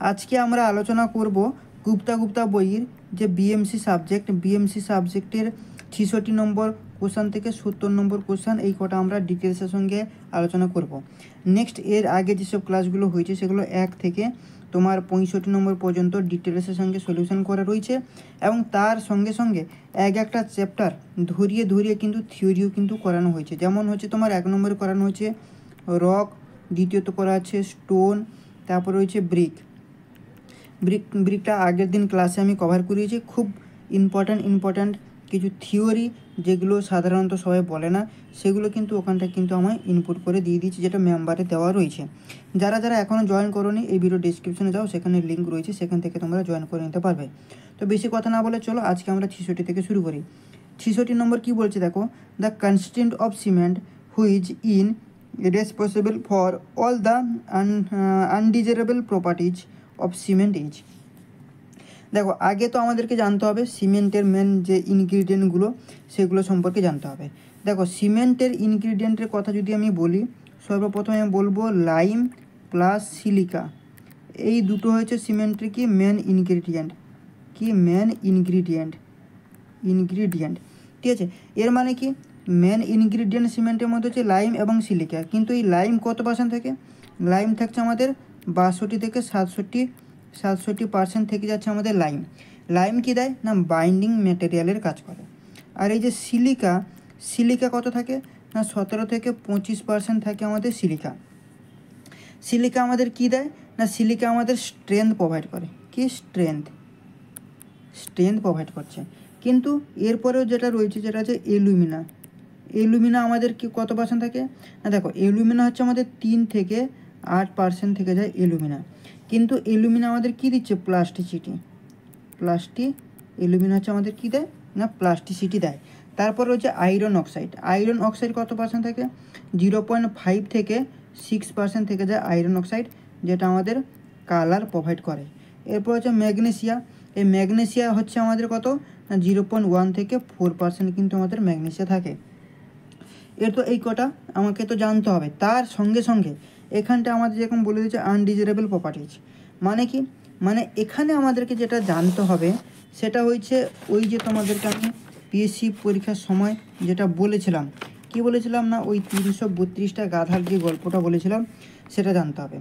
আজকে আমরা আলোচনা করব গুপ্তা বইয়ের যে বিএমসি সাবজেক্টের 66 নম্বর কোশ্চান থেকে 70 নম্বর কোশ্চান, এই কটা আমরা ডিটেলসের সঙ্গে আলোচনা করব। নেক্সট এর আগে যেসব ক্লাসগুলো হয়েছে সেগুলো 1 থেকে তোমার 65 নম্বর পর্যন্ত ডিটেলসের সঙ্গে সলিউশন করা রয়েছে, এবং তার সঙ্গে সঙ্গে একটা চ্যাপ্টার ধরিয়ে কিন্তু থিওরিও কিন্তু করানো হয়েছে। যেমন হচ্ছে তোমার 1 নম্বরে করানো হয়েছে রক, দ্বিতীয়ত করা আছে স্টোন, তারপর রয়েছে ব্রিকটা আগের দিন ক্লাসে আমি কভার করিয়েছি। খুব ইম্পর্ট্যান্ট কিছু থিওরি যেগুলো সাধারণত সবাই বলে না, সেগুলো কিন্তু ওখানটা কিন্তু আমায় ইনপুট করে দিয়ে দিয়েছি, যেটা মেম্বারে দেওয়া রয়েছে। যারা এখনও জয়েন করোনি, এই ভিডিও ডিসক্রিপশনে যাও, সেখানে লিঙ্ক রয়েছে, সেখান থেকে তোমরা জয়েন করে নিতে পারবে। তো বেশি কথা না বলে চলো আজকে আমরা 66 থেকে শুরু করি। 66 নম্বর কি বলছে দেখো, the constant of cement which in responsible for all the undesirable properties of cement is. দেখো, আগে তো আমাদেরকে জানতে হবে সিমেন্টের মেন যে ইনগ্রিডিয়েন্টগুলো সেগুলো সম্পর্কে জানতে হবে। দেখো, সিমেন্টের ইনগ্রিডিয়েন্টের কথা যদি আমি বলি, সর্বপ্রথমে আমি বলবো লাইম প্লাস সিলিকা। এই দুটো হচ্ছে সিমেন্টের কি মেন ইনগ্রিডিয়েন্ট, ঠিক আছে। এর মানে কি মেন ইনগ্রিডিয়েন্ট সিমেন্টের মধ্যে হচ্ছে লাইম এবং সিলিকা, কিন্তু এই লাইম কত পার্সেন্ট থাকে? লাইম থাকছে আমাদের 62 থেকে 67% থেকে যাচ্ছে আমাদের লাইম কি দেয় না, বাইন্ডিং ম্যাটেরিয়ালের কাজ করে। আর এই যে সিলিকা কত থাকে না, 17 থেকে 25% থাকে আমাদের সিলিকা আমাদের কি দেয় না, সিলিকা আমাদের স্ট্রেংথ প্রোভাইড করে। কি স্ট্রেংথ প্রোভাইড করছে। কিন্তু এরপরেও যেটা রয়েছে, যেটা হচ্ছে অ্যালুমিনা আমাদের কি কত পার্সেন্ট থাকে না, দেখো অ্যালুমিনা হচ্ছে আমাদের 3 থেকে 8% থেকে যায় অ্যালুমিনা। কিন্তু অ্যালুমিনা আমাদের কি দিচ্ছে? অ্যালুমিনা হচ্ছে আমাদের কি দেয় না, প্লাস্টিসিটি দেয়। তারপর হচ্ছে আয়রন অক্সাইড কত পার্সেন্ট থাকে? 0.5 থেকে 6% থেকে যায় আয়রন অক্সাইড, যেটা আমাদের কালার প্রোভাইড করে। এরপর হচ্ছে এই ম্যাগনেসিয়া হচ্ছে আমাদের কত না, 0.1 থেকে 4% কিন্তু আমাদের ম্যাগনেসিয়া থাকে। এই কটা আমাকে তো জানতে হবে। তার সঙ্গে সঙ্গে এখানটা আমাদের যেরকম বলে দিচ্ছে আনডিজারেবল প্রপার্টিজ, মানে কি, মানে এখানে আমাদেরকে যেটা জানতে হবে সেটা হচ্ছে ওই যে তোমাদেরকে আমি পিএসসি পরীক্ষার সময় যেটা বলেছিলাম, কি বলেছিলাম না, ওই 332টা গাধার যে গল্পটা বলেছিলাম সেটা জানতে হবে।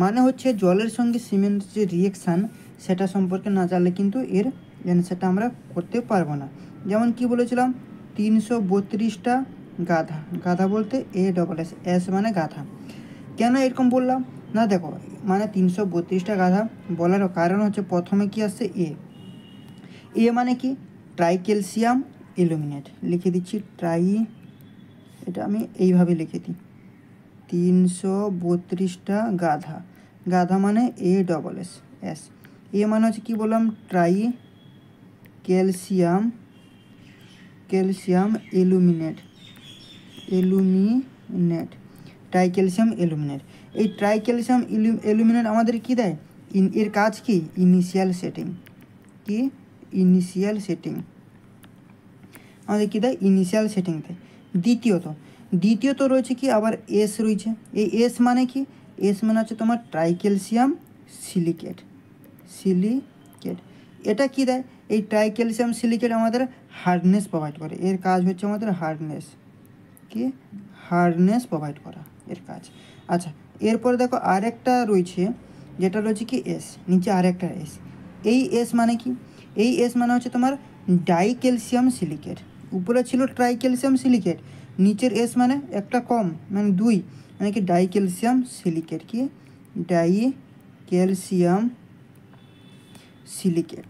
মানে হচ্ছে জলের সঙ্গে সিমেন্টের যে রিয়েকশান সেটা সম্পর্কে না জানলে কিন্তু এর অ্যান্সারটা আমরা করতে পারবো না। যেমন কি বলেছিলাম, 332টা গাধা বলতে এস মানে গাধা। কেন এরকম বললাম না, দেখো মানে 332টা গাধা বলার কারণ হচ্ছে প্রথমে কি আসছে এ মানে কি ট্রাইক্যালসিয়াম অ্যালুমিনেট, লিখে দিচ্ছি এটা আমি এইভাবে লিখে দিই, 332টা গাধা মানে এস। এ মানে হচ্ছে কি বললাম, ট্রাইক্যালসিয়াম অ্যালুমিনেট, ট্রাইক্যালসিয়াম অ্যালুমিনেট। এই ট্রাইক্যালসিয়াম অ্যালুমিনেট আমাদের কি দেয়? এর কাজ কি? ইনিশিয়াল সেটিং আমাদের কি দেয়? ইনিশিয়াল সেটিং দেয়। দ্বিতীয়ত রয়েছে কি আবার এস রয়েছে। এই এস মানে কি? এস মানে হচ্ছে তোমার ট্রাইক্যালসিয়াম সিলিকেট। এটা কি দেয়? এই ট্রাইক্যালসিয়াম সিলিকেট আমাদের হার্ডনেস প্রোভাইড করে। এর কাজ হচ্ছে আমাদের হার্ডনেস প্রোভাইড করা এর কাজ। আচ্ছা, এরপরে দেখো আরেকটা রয়েছে, যেটা রয়েছে কি এস, নিচে আরেকটা এস। এই এস মানে কি? এই এস মানে হচ্ছে তোমার ডাইক্যালসিয়াম সিলিকেট। উপরে ছিল ট্রাইক্যালসিয়াম সিলিকেট, নিচের এস মানে একটা কম, মানে 2, মানে কি ডাইক্যালসিয়াম সিলিকেট। কি ডাইক্যালসিয়াম সিলিকেট।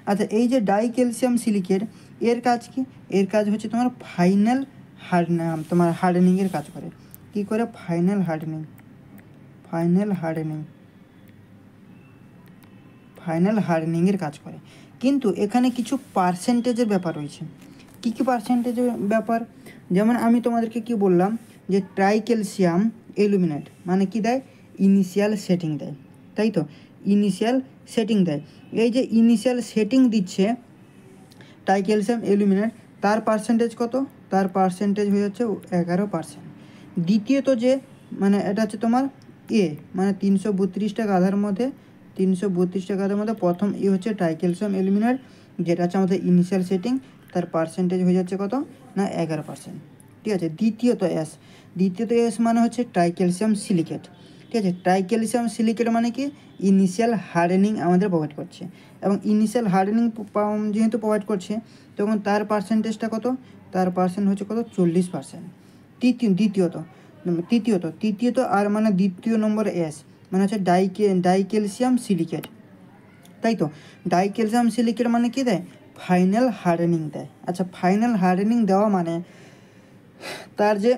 আচ্ছা, এই যে ডাইক্যালসিয়াম সিলিকেট এর কাজ কি? এর কাজ হচ্ছে তোমার হার্ডেনিংয়ের কাজ করে। কি করে? ফাইনাল হার্ডেনিংয়ের কাজ করে। কিন্তু এখানে কিছু পার্সেন্টেজের ব্যাপার রয়েছে। কি পার্সেন্টেজের ব্যাপার? যেমন আমি তোমাদেরকে কি বললাম যে ট্রাইক্যালসিয়াম অ্যালুমিনেট মানে কি দেয়? ইনিশিয়াল সেটিং দেয়, তাই তো? ইনিশিয়াল সেটিং দেয়। এই যে ইনিশিয়াল সেটিং দিচ্ছে ট্রাইক্যালসিয়াম অ্যালুমিনেট, তার পার্সেন্টেজ কত? তার পার্সেন্টেজ হয়ে যাচ্ছে 11%। দ্বিতীয়ত যে মানে এটা হচ্ছে তোমার এ মানে 332টা গাধার মধ্যে 332টা গাধার মধ্যে প্রথম এ হচ্ছে ট্রাইক্যালসিয়াম অ্যালুমিনেট, যেটা হচ্ছে আমাদের ইনিশিয়াল সেটিং, তার পার্সেন্টেজ হয়ে যাচ্ছে কত না 11%। ঠিক আছে। দ্বিতীয়ত এস মানে হচ্ছে ট্রাইক্যালসিয়াম সিলিকেট। ঠিক আছে। ট্রাইক্যালসিয়াম সিলিকেট মানে কি ইনিশিয়াল হার্ডেনিং আমাদের প্রোভাইড করছে, এবং ইনিশিয়াল হার্ডেনিং যেহেতু প্রোভাইড করছে তখন তার পার্সেন্টেজটা কত, তার পার্সেন্ট হচ্ছে কত 40%। তৃতীয়ত আর মানে দ্বিতীয় নম্বর এস মানে হচ্ছে ডাইক্যালসিয়াম সিলিকেট, তাই তো। ডাইক্যালসিয়াম সিলিকেট মানে কি দেয়, ফাইনাল হার্ডেনিং দেয়। আচ্ছা, ফাইনাল হার্ডেনিং দেওয়া মানে তার যে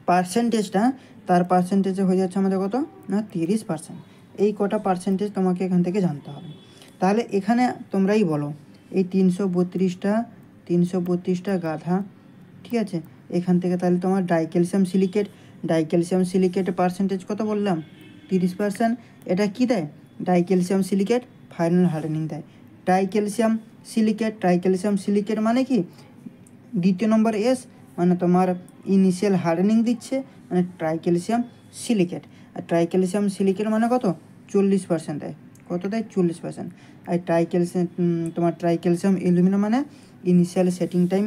পার্সেন্টেজটা, তার পার্সেন্টেজে হয়ে যাচ্ছে আমাদের কত না 30%। এই কটা পার্সেন্টেজ তোমাকে এখান থেকে জানতে হবে। তাহলে এখানে তোমরাই বলো এই 332টা গাধা, ঠিক আছে, এখান থেকে তাহলে তোমার ডাইক্যালসিয়াম সিলিকেটের পার্সেন্টেজ কত বললাম 30%। এটা কি দেয়, ডাইক্যালসিয়াম সিলিকেট ফাইনাল হার্ডেনিং দেয়। ট্রাইক্যালসিয়াম সিলিকেট মানে কি দ্বিতীয় নম্বর এস মানে তোমার ইনিশিয়াল হার্ডেনিং দিচ্ছে, মানে ট্রাইক্যালসিয়াম সিলিকেট। আর ট্রাইক্যালসিয়াম সিলিকেট মানে কত 40% দেয়, কত দেয় 40%। আর ট্রাইক্যালসিয়াম অ্যালুমিনিয়াম মানে ইনিশিয়াল সেটিং টাইম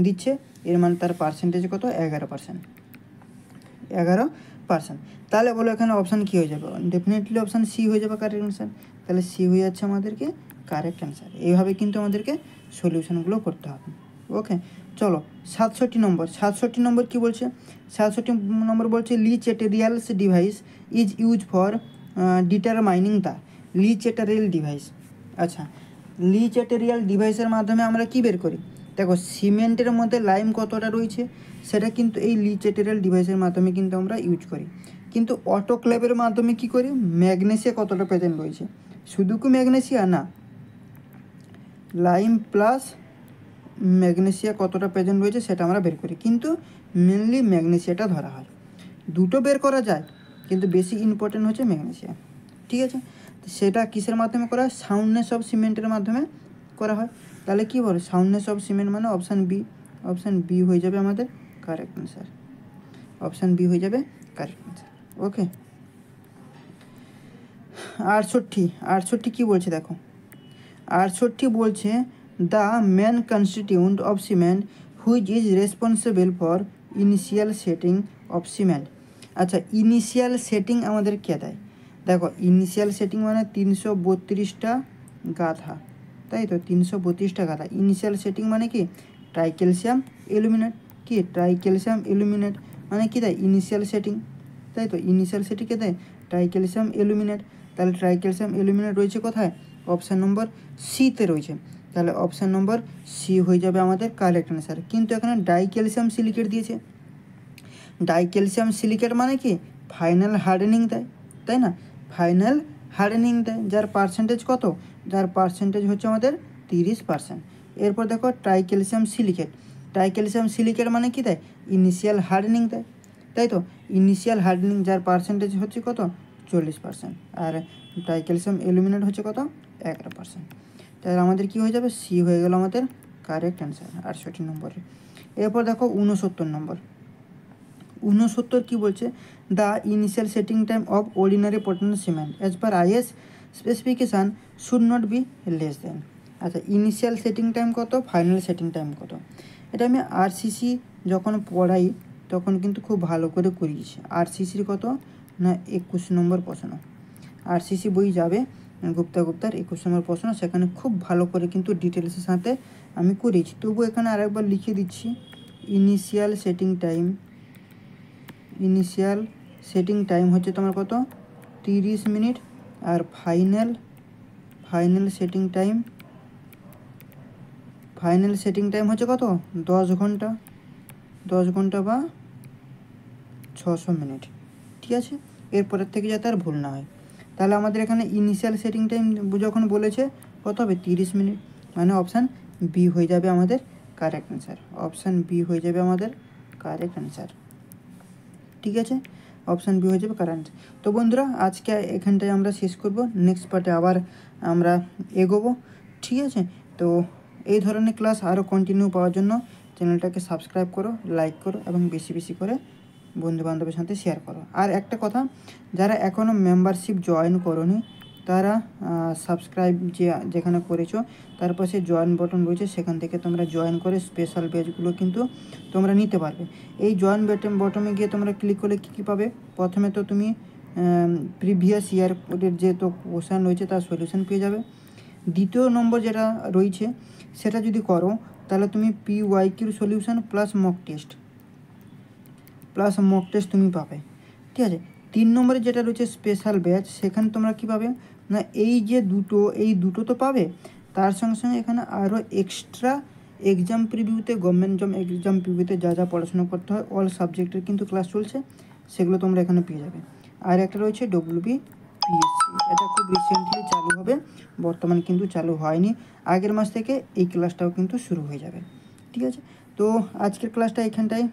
দিচ্ছে, এর মানে তার পার্সেন্টেজ কত 11%। তাহলে বলো এখানে অপশান কী হয়ে যাবে, ডেফিনেটলি অপশান সি হয়ে যাবে কারেক্ট অ্যান্সার। তাহলে সি হয়ে যাচ্ছে আমাদেরকে কারেক্ট অ্যান্সার। এইভাবে কিন্তু আমাদেরকে সলিউশনগুলো করতে হবে। ওকে, চলো 67 নম্বর কী বলছে, 67 নম্বর বলছে লিচেটেরিয়ালস device is use for determining the লিচেটেরিয়াল ডিভাইস। আচ্ছা, লিচেটেরিয়াল ডিভাইসের মাধ্যমে আমরা কি বের করি, দেখো সিমেন্টের মধ্যে লাইম কতটা রয়েছে সেটা কিন্তু এই লিচেটেরিয়াল ডিভাইসের মাধ্যমে কিন্তু আমরা ইউজ করি। কিন্তু অটোক্লেভের মাধ্যমে কি করি, ম্যাগনেসিয়া কতটা প্রেজেন্ট রয়েছে, শুধু কি ম্যাগনেসিয়া না, লাইম প্লাস ম্যাগনেসিয়া কতটা প্রেজেন্ট রয়েছে সেটা আমরা বের করি, কিন্তু মেনলি ম্যাগনেসিয়াটা ধরা হয়। দুটো বের করা যায় কিন্তু বেশি ইম্পর্টেন্ট হচ্ছে ম্যাগনেসিয়া। ঠিক আছে, তো সেটা কিসের মাধ্যমে করা হয়, সাউন্ডনেস অফ সিমেন্টের মাধ্যমে করা হয়। তাহলে কী বলে সাউন্ডনেস অফ সিমেন্ট মানে অপশান বি হয়ে যাবে আমাদের কারেক্ট অ্যান্সার। অপশান বি হয়ে যাবে কারেক্ট অ্যান্সার। ওকে, 68 কী বলছে দেখো, 68 বলছে the main constituent of cement which is responsible for initial setting of cement. আচ্ছা, ইনিশিয়াল সেটিং আমাদের কে দেয়, দেখো ইনিশিয়াল সেটিং মানে 332টা গাধা, তাই তো 332টা গাধা। ইনিশিয়াল সেটিং মানে কি ট্রাইক্যালসিয়াম অ্যালুমিনেট, কি ট্রাইক্যালসিয়াম অ্যালুমিনেট মানে কি দেয় ইনিশিয়াল সেটিং, তাই তো ইনিশিয়াল সেটিং কে দেয় ট্রাইক্যালসিয়াম অ্যালুমিনেট। তাহলে ট্রাইক্যালসিয়াম অ্যালুমিনেট রয়েছে কোথায়, অপশান নম্বর সিতে রয়েছে। তাহলে অপশান নম্বর সি হয়ে যাবে আমাদের কারেক্ট অ্যান্সার। কিন্তু এখানে ডাইক্যালসিয়াম সিলিকেট দিয়েছে, ডাইক্যালসিয়াম সিলিকেট মানে কি ফাইনাল হার্ডেনিং দেয়, তাই না, ফাইনাল হার্ডেনিং দেয়, যার পার্সেন্টেজ কত, যার পার্সেন্টেজ হচ্ছে আমাদের 30%। এরপর দেখো ট্রাইক্যালসিয়াম সিলিকেট মানে কি দেয় ইনিশিয়াল হার্ডেনিং দেয়, তাই তো ইনিশিয়াল হার্ডেনিং, যার পার্সেন্টেজ হচ্ছে কত 40%। আর ট্রাইক্যালসিয়াম অ্যালুমিনেট হচ্ছে কত 11%। তাহলে আমাদের কি হয়ে যাবে, সি হয়ে গেল আমাদের কারেক্ট অ্যান্সার 68 নম্বরে। এরপর দেখো 69 কি বলছে, the initial setting time of ordinary Portland cement as per IS specification should not be less than. আচ্ছা, ইনিশিয়াল সেটিং টাইম কত, ফাইনাল সেটিং টাইম কত, এটা আমি আরসিসি যখন পড়াই তখন কিন্তু খুব ভালো করে করিয়েছি। আরসিসির কত না 21 নম্বর প্রশ্ন, আরসিসি বই যাবে গুপ্তার 21 নম্বর প্রশ্ন, সেখানে খুব ভালো করে কিন্তু ডিটেলসের সাথে আমি করিয়েছি। তবু এখানে আরেকবার লিখে দিচ্ছি, ইনিশিয়াল সেটিং টাইম হচ্ছে তোমার কত 30 মিনিট, আর ফাইনাল সেটিং টাইম হচ্ছে কত 10 ঘন্টা বা 600 মিনিট। ঠিক আছে, এরপরের থেকে যাতে আর ভুল না হয়। তাহলে আমাদের এখানে ইনিশিয়াল সেটিং টাইম যখন বলেছে কত হবে 30 মিনিট, মানে অপশান বি হয়ে যাবে আমাদের কারেক্ট অ্যান্সার। অপশান বি হয়ে যাবে আমাদের কারেক্ট অ্যান্সার। ঠিক আছে, অপশান বি হয়ে যাবে কারেন্ট। তো বন্ধুরা আজকে এখানটায় আমরা শেষ করব, নেক্সট পার্টে আবার আমরা এগোবো। ঠিক আছে, তো এই ধরনের ক্লাস আরও কন্টিনিউ পাওয়ার জন্য চ্যানেলটাকে সাবস্ক্রাইব করো, লাইক করো এবং বেশি বেশি করে বন্ধুবান্ধবের সাথে শেয়ার করো। আর একটা কথা, যারা এখনও মেম্বারশিপ জয়েন করোনি তারা সাবস্ক্রাইব যেখানে করেছো তার পাশে জয়েন বাটন রয়েছে, সেখান থেকে তোমরা জয়েন করে স্পেশাল ব্যাচগুলো কিন্তু তোমরা নিতে পারবে। এই জয়েন বটনে গিয়ে তোমরা ক্লিক করলে কী কী পাবে? প্রথমে তো তুমি প্রিভিয়াস ইয়ারের যে তো কোশ্চেন রয়েছে তার সলিউশন পেয়ে যাবে। দ্বিতীয় নম্বর যেটা রয়েছে সেটা যদি করো তাহলে তুমি PYQর সলিউশন প্লাস মক টেস্ট তুমি পাবে, ঠিক আছে। 3 নম্বরে যেটা রয়েছে স্পেশাল ব্যাচ, সেখানে তোমরা কী পাবে না এই দুটো তো পাবে, তার সঙ্গে সঙ্গে এখানে আরও এক্সট্রা এক্সাম প্রিভিউতে, গভর্নমেন্ট জব এক্সাম প্রিভিউতে যা যা পড়াশোনা করতে হয় অল সাবজেক্টের কিন্তু ক্লাস চলছে, সেগুলো তোমরা এখানে পেয়ে যাবে। আর একটা রয়েছে WBPSC, এটা খুব রিসেন্টলি চালু হবে, বর্তমানে কিন্তু চালু হয়নি, আগের মাস থেকে এই ক্লাসটাও কিন্তু শুরু হয়ে যাবে, ঠিক আছে। তো আজকের ক্লাসটা এখানটায়